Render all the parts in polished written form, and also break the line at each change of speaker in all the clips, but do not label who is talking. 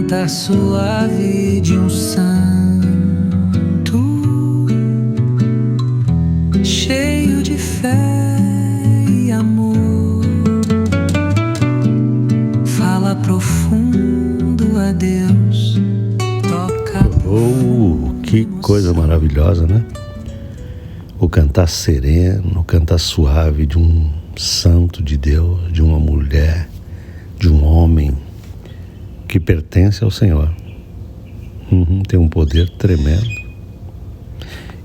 cantar suave de um santo, cheio de fé e amor. Fala profundo a Deus, toca.
Que coisa maravilhosa, né? O cantar sereno, o cantar suave de um santo de Deus, de uma mulher, de um homem que pertence ao Senhor. Tem um poder tremendo.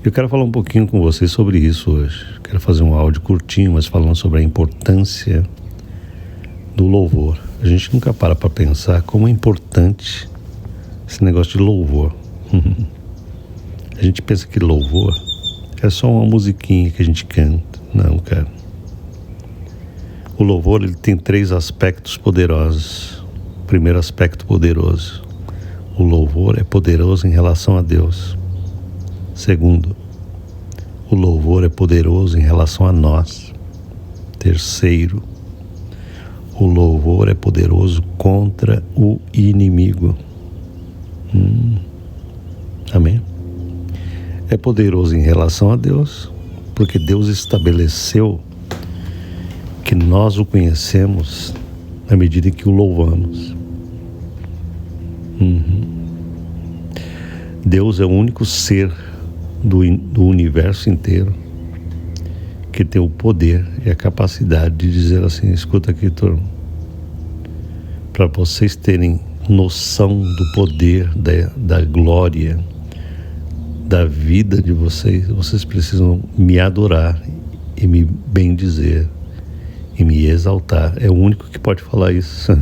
Eu quero falar um pouquinho com vocês sobre isso hoje. Quero fazer um áudio curtinho, mas falando sobre a importância do louvor. A gente nunca para pensar como é importante esse negócio de louvor. A gente pensa que louvor é só uma musiquinha que a gente canta. Não, cara. O louvor, ele tem 3 aspectos poderosos. Primeiro aspecto poderoso: o louvor é poderoso em relação a Deus. Segundo, o louvor é poderoso em relação a nós. Terceiro, o louvor é poderoso contra o inimigo. Amém? É poderoso em relação a Deus, porque Deus estabeleceu que nós o conhecemos à medida que o louvamos. Deus é o único ser do universo inteiro que tem o poder e a capacidade de dizer assim: escuta aqui, turma, para vocês terem noção do poder, da glória, da vida de vocês, vocês precisam me adorar e me bendizer e me exaltar. É o único que pode falar isso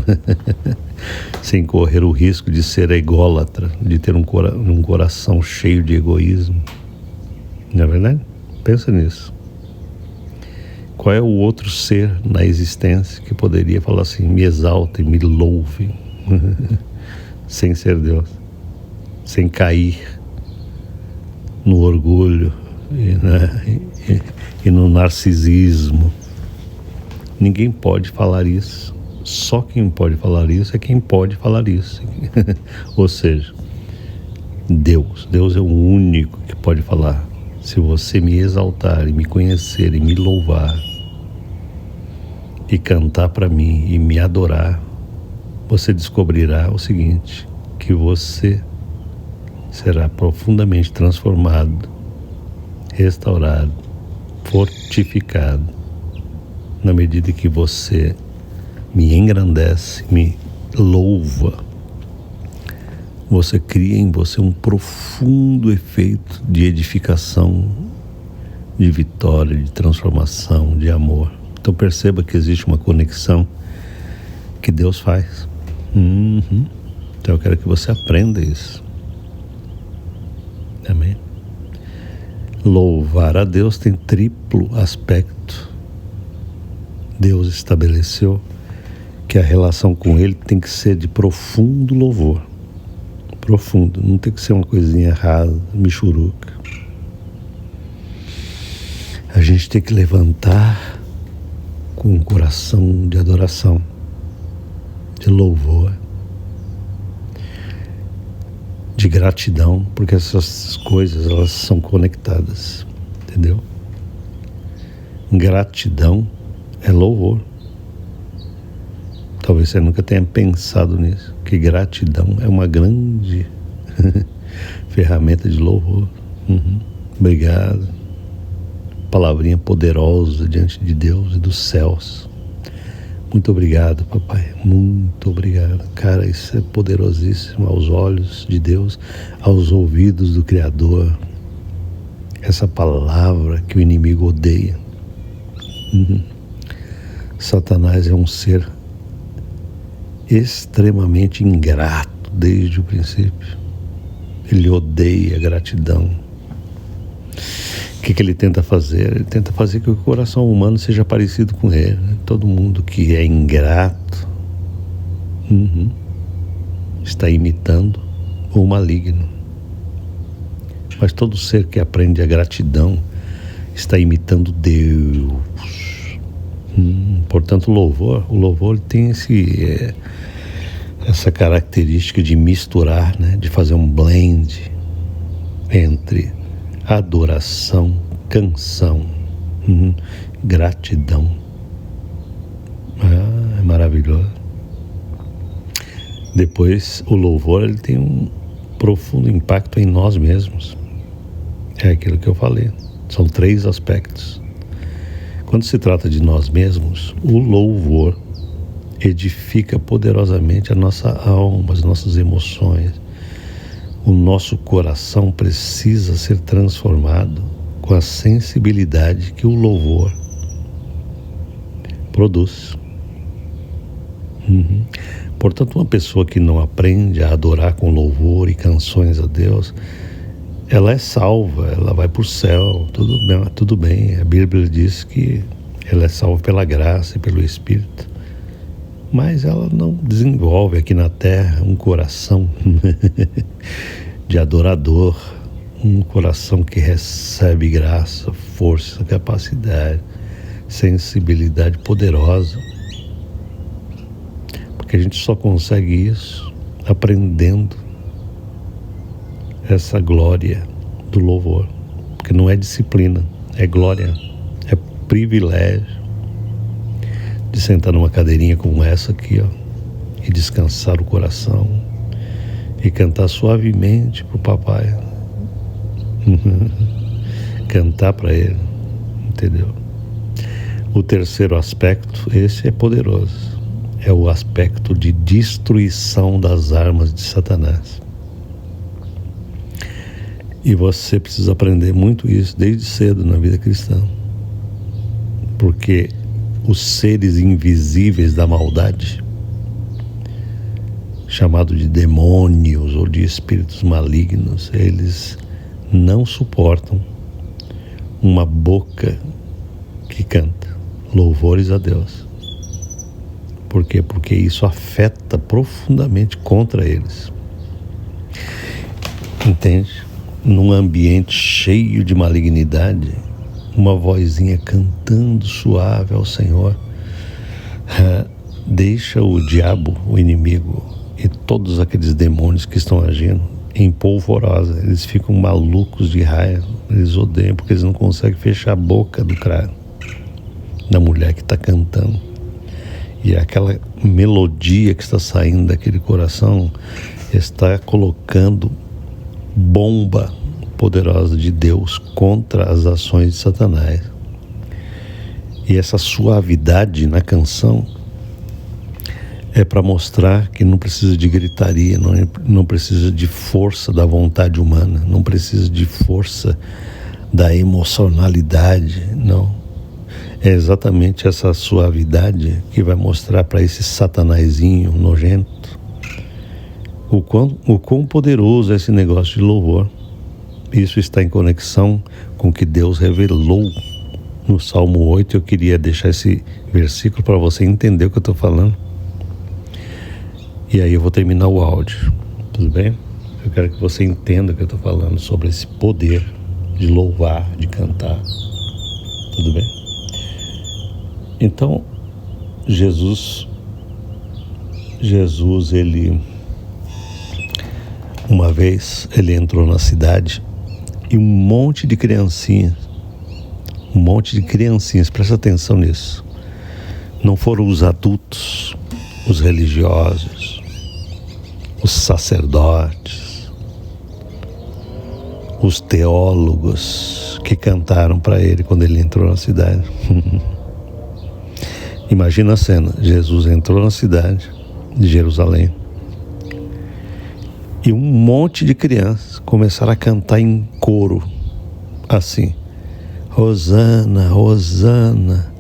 sem correr o risco de ser ególatra, de ter um coração cheio de egoísmo. Não é verdade? Pensa nisso. Qual é o outro ser na existência que poderia falar assim: me exalte, me louve, sem ser Deus, sem cair no orgulho e no narcisismo? Ninguém pode falar isso. Só quem pode falar isso é quem pode falar isso. Ou seja, Deus é o único que pode falar: se você me exaltar e me conhecer e me louvar e cantar para mim e me adorar, você descobrirá o seguinte, que você será profundamente transformado, restaurado, fortificado, na medida que você me engrandece, me louva. Você cria em você um profundo efeito de edificação, de vitória, de transformação, de amor. Então perceba que existe uma conexão que Deus faz. Então eu quero que você aprenda isso. Amém? Louvar a Deus tem triplo aspecto. Deus estabeleceu que a relação com Ele tem que ser de profundo louvor. Profundo, não tem que ser uma coisinha errada, michuruca. A gente tem que levantar com um coração de adoração, de louvor, de gratidão, porque essas coisas, elas são conectadas, entendeu? Gratidão é louvor. Talvez você nunca tenha pensado nisso, que gratidão é uma grande ferramenta de louvor. Obrigado. Palavrinha poderosa diante de Deus e dos céus. Muito obrigado, papai. Muito obrigado. Cara, isso é poderosíssimo aos olhos de Deus, aos ouvidos do Criador. Essa palavra que o inimigo odeia. Satanás é um ser extremamente ingrato desde o princípio. Ele odeia a gratidão. O que ele tenta fazer? Ele tenta fazer que o coração humano seja parecido com ele. Todo mundo que é ingrato está imitando o maligno. Mas todo ser que aprende a gratidão está imitando Deus. Portanto, o louvor tem essa característica de misturar, né? De fazer um blend entre adoração, canção, gratidão. É maravilhoso. Depois, o louvor, ele tem um profundo impacto em nós mesmos. É aquilo que eu falei. São 3 aspectos. Quando se trata de nós mesmos, o louvor edifica poderosamente a nossa alma, as nossas emoções. O nosso coração precisa ser transformado com a sensibilidade que o louvor produz. Portanto, uma pessoa que não aprende a adorar com louvor e canções a Deus, ela é salva, ela vai para o céu, tudo bem. A Bíblia diz que ela é salva pela graça e pelo Espírito, mas ela não desenvolve aqui na terra um coração de adorador, um coração que recebe graça, força, capacidade, sensibilidade poderosa. Porque a gente só consegue isso aprendendo essa glória do louvor. Porque não é disciplina, é glória, é privilégio de sentar numa cadeirinha como essa aqui, ó, e descansar o coração e cantar suavemente pro papai. Cantar para ele, entendeu? O terceiro aspecto, esse é poderoso, é o aspecto de destruição das armas de Satanás. E você precisa aprender muito isso desde cedo na vida cristã, porque os seres invisíveis da maldade, chamado de demônios ou de espíritos malignos, eles não suportam uma boca que canta louvores a Deus. Por quê? Porque isso afeta profundamente contra eles. Entende? Num ambiente cheio de malignidade, uma vozinha cantando suave ao Senhor deixa o diabo, o inimigo e todos aqueles demônios que estão agindo em polvorosa. Eles ficam malucos de raiva, eles odeiam porque eles não conseguem fechar a boca do crânio da mulher que está cantando. E aquela melodia que está saindo daquele coração está colocando bomba poderosa de Deus contra as ações de Satanás. E essa suavidade na canção é para mostrar que não precisa de gritaria, não precisa de força da vontade humana, não precisa de força da emocionalidade, não. É exatamente essa suavidade que vai mostrar para esse satanazinho nojento o quão poderoso é esse negócio de louvor. Isso está em conexão com o que Deus revelou no Salmo 8. Eu queria deixar esse versículo para você entender o que eu estou falando. E aí eu vou terminar o áudio, tudo bem? Eu quero que você entenda o que eu estou falando sobre esse poder de louvar, de cantar, tudo bem? Então, Jesus, ele, uma vez, ele entrou na cidade e um monte de criancinhas, presta atenção nisso, não foram os adultos, os religiosos, os sacerdotes, os teólogos que cantaram para ele quando ele entrou na cidade. Imagina a cena, Jesus entrou na cidade de Jerusalém e um monte de crianças começaram a cantar em coro, assim: Hosana, Hosana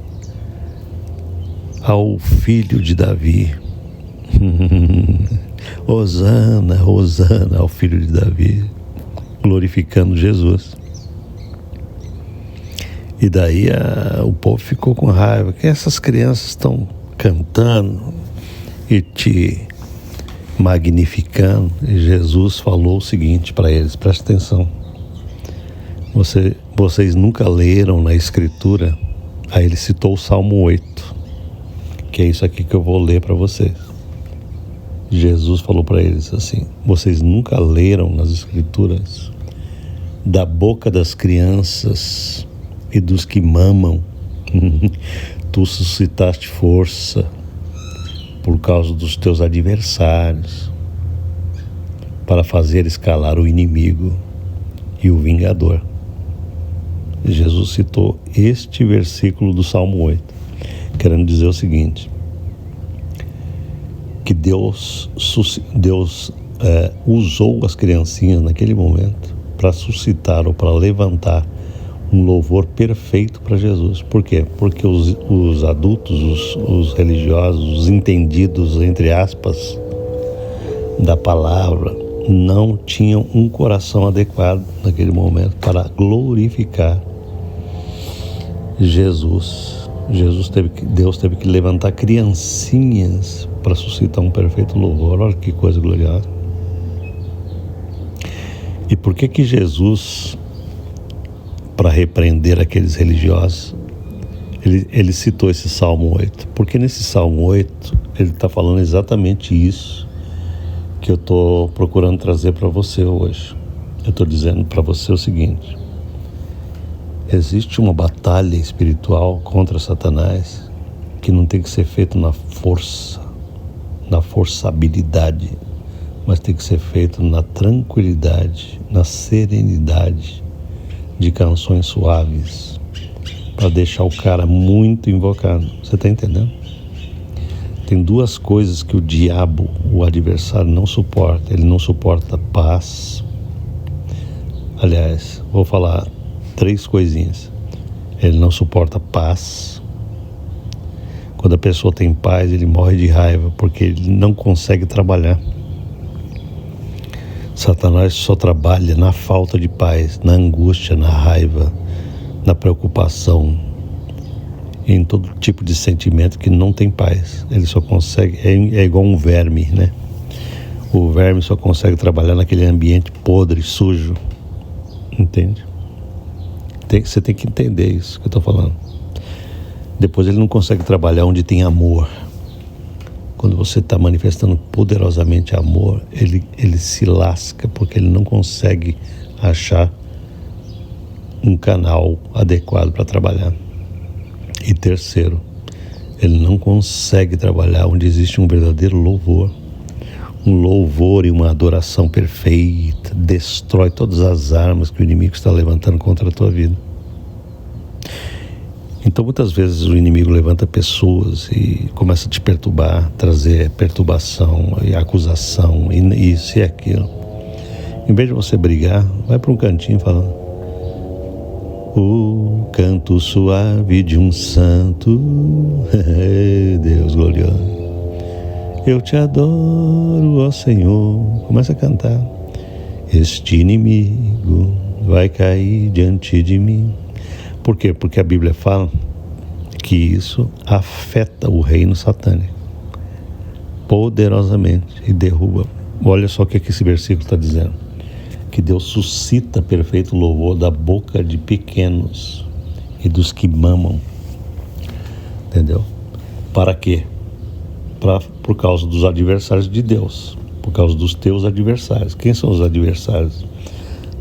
ao filho de Davi. Hosana, Hosana ao filho de Davi, glorificando Jesus. E daí o povo ficou com raiva, que essas crianças estão cantando e te magnificando. E Jesus falou o seguinte para eles, presta atenção: vocês nunca leram na Escritura? Aí ele citou o Salmo 8, que é isso aqui que eu vou ler para vocês. Jesus falou para eles assim: vocês nunca leram nas Escrituras da boca das crianças e dos que mamam tu suscitaste força por causa dos teus adversários, para fazer escalar o inimigo e o vingador. Jesus citou este versículo do Salmo 8, querendo dizer o seguinte: que Deus usou as criancinhas naquele momento para suscitar ou para levantar um louvor perfeito para Jesus. Por quê? Porque os adultos, os religiosos, os entendidos, entre aspas, da palavra, não tinham um coração adequado naquele momento para glorificar Jesus. Deus teve que levantar criancinhas para suscitar um perfeito louvor. Olha que coisa gloriosa. E por que Jesus, para repreender aqueles religiosos, ele citou esse Salmo 8? Porque nesse Salmo 8 ele está falando exatamente isso que eu estou procurando trazer para você hoje. Eu estou dizendo para você o seguinte: existe uma batalha espiritual contra Satanás que não tem que ser feita na força, na forçabilidade, mas tem que ser feito na tranquilidade, na serenidade de canções suaves, para deixar o cara muito invocado. Você está entendendo? Tem duas coisas que o diabo, o adversário, não suporta. Ele não suporta paz. Aliás, vou falar 3 coisinhas. Ele não suporta paz. Quando a pessoa tem paz, ele morre de raiva, porque ele não consegue trabalhar. Satanás só trabalha na falta de paz, na angústia, na raiva, na preocupação, em todo tipo de sentimento que não tem paz. Ele só consegue, é igual um verme, né? O verme só consegue trabalhar naquele ambiente podre, sujo, entende? Você tem que entender isso que eu estou falando. Depois ele não consegue trabalhar onde tem amor. Quando você está manifestando poderosamente amor, ele se lasca, porque ele não consegue achar um canal adequado para trabalhar. E terceiro, ele não consegue trabalhar onde existe um verdadeiro louvor. Um louvor e uma adoração perfeita destrói todas as armas que o inimigo está levantando contra a tua vida. Então muitas vezes o inimigo levanta pessoas e começa a te perturbar, trazer perturbação e acusação e isso e aquilo. Em vez de você brigar, vai para um cantinho falando: o canto suave de um santo, Deus glorioso, eu te adoro, ó Senhor. Começa a cantar: este inimigo vai cair diante de mim. Por quê? Porque a Bíblia fala que isso afeta o reino satânico poderosamente e derruba. Olha só o que esse versículo está dizendo: que Deus suscita perfeito louvor da boca de pequenos e dos que mamam. Entendeu? Para quê? Por causa dos adversários de Deus, por causa dos teus adversários. Quem são os adversários?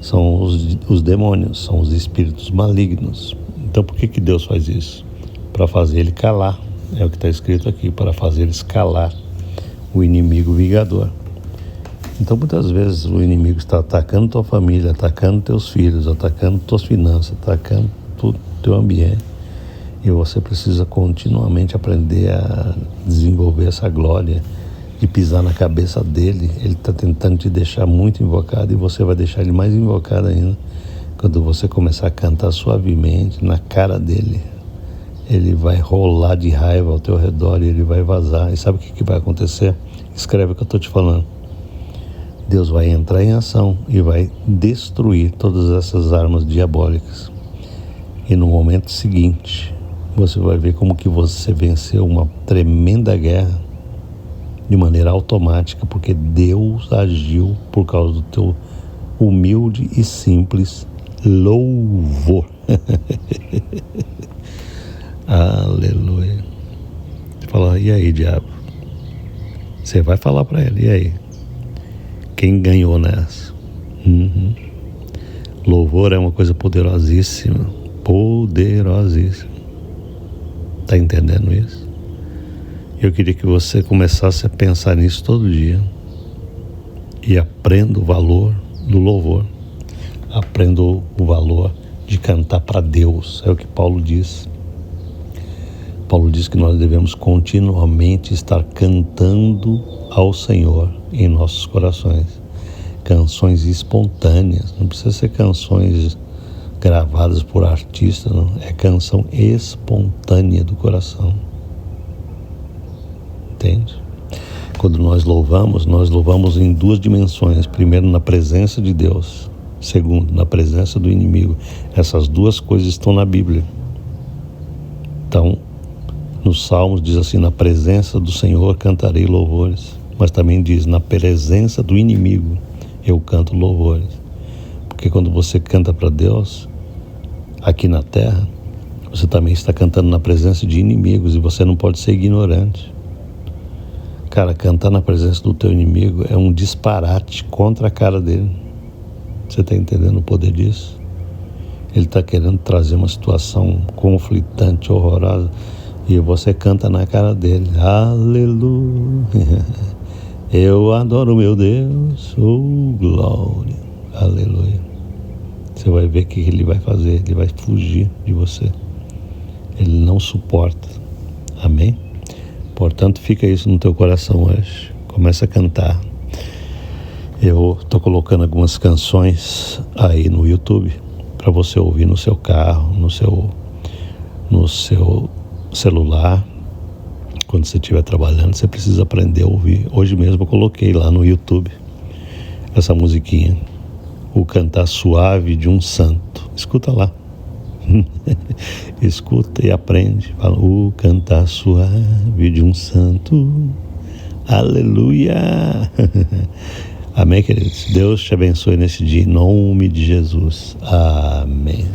São os demônios, são os espíritos malignos. Então por que Deus faz isso? Para fazer ele calar. É o que está escrito aqui: para fazer eles calar o inimigo vingador. Então muitas vezes o inimigo está atacando tua família, atacando teus filhos, atacando tuas finanças, atacando todo o teu ambiente. E você precisa continuamente aprender a desenvolver essa glória e pisar na cabeça dele. Ele está tentando te deixar muito invocado, e você vai deixar ele mais invocado ainda quando você começar a cantar suavemente na cara dele. Ele vai rolar de raiva ao teu redor e ele vai vazar. E sabe o que vai acontecer? Escreve o que eu estou te falando. Deus vai entrar em ação e vai destruir todas essas armas diabólicas. E no momento seguinte, você vai ver como que você venceu uma tremenda guerra de maneira automática, porque Deus agiu por causa do teu humilde e simples louvor. Aleluia. Você fala: e aí, diabo? Você vai falar para ele, e aí? Quem ganhou nessa? Louvor é uma coisa poderosíssima. Poderosíssima. Tá entendendo isso? Eu queria que você começasse a pensar nisso todo dia. E aprenda o valor do louvor. Aprenda o valor de cantar para Deus. É o que Paulo diz. Paulo diz que nós devemos continuamente estar cantando ao Senhor em nossos corações. Canções espontâneas. Não precisa ser canções gravadas por artistas, não. É canção espontânea do coração. Entende? Quando nós louvamos em duas dimensões. Primeiro, na presença de Deus. Segundo, na presença do inimigo. Essas duas coisas estão na Bíblia. Então, nos Salmos diz assim: na presença do Senhor cantarei louvores. Mas também diz: na presença do inimigo eu canto louvores. Porque quando você canta para Deus, aqui na terra, você também está cantando na presença de inimigos, e você não pode ser ignorante. Cara, cantar na presença do teu inimigo é um disparate contra a cara dele. Você está entendendo o poder disso? Ele está querendo trazer uma situação conflitante, horrorosa, e você canta na cara dele. Aleluia, eu adoro meu Deus, oh glória, aleluia. Você vai ver o que ele vai fazer. Ele vai fugir de você. Ele não suporta. Amém? Portanto, fica isso no teu coração hoje. Começa a cantar. Eu estou colocando algumas canções aí no YouTube para você ouvir no seu carro, no seu celular. Quando você estiver trabalhando, você precisa aprender a ouvir. Hoje mesmo eu coloquei lá no YouTube essa musiquinha, O Cantar Suave de um Santo. Escuta lá. Escuta e aprende. Fala: o cantar suave de um santo. Aleluia. Amém, queridos? Deus te abençoe nesse dia, em nome de Jesus. Amém.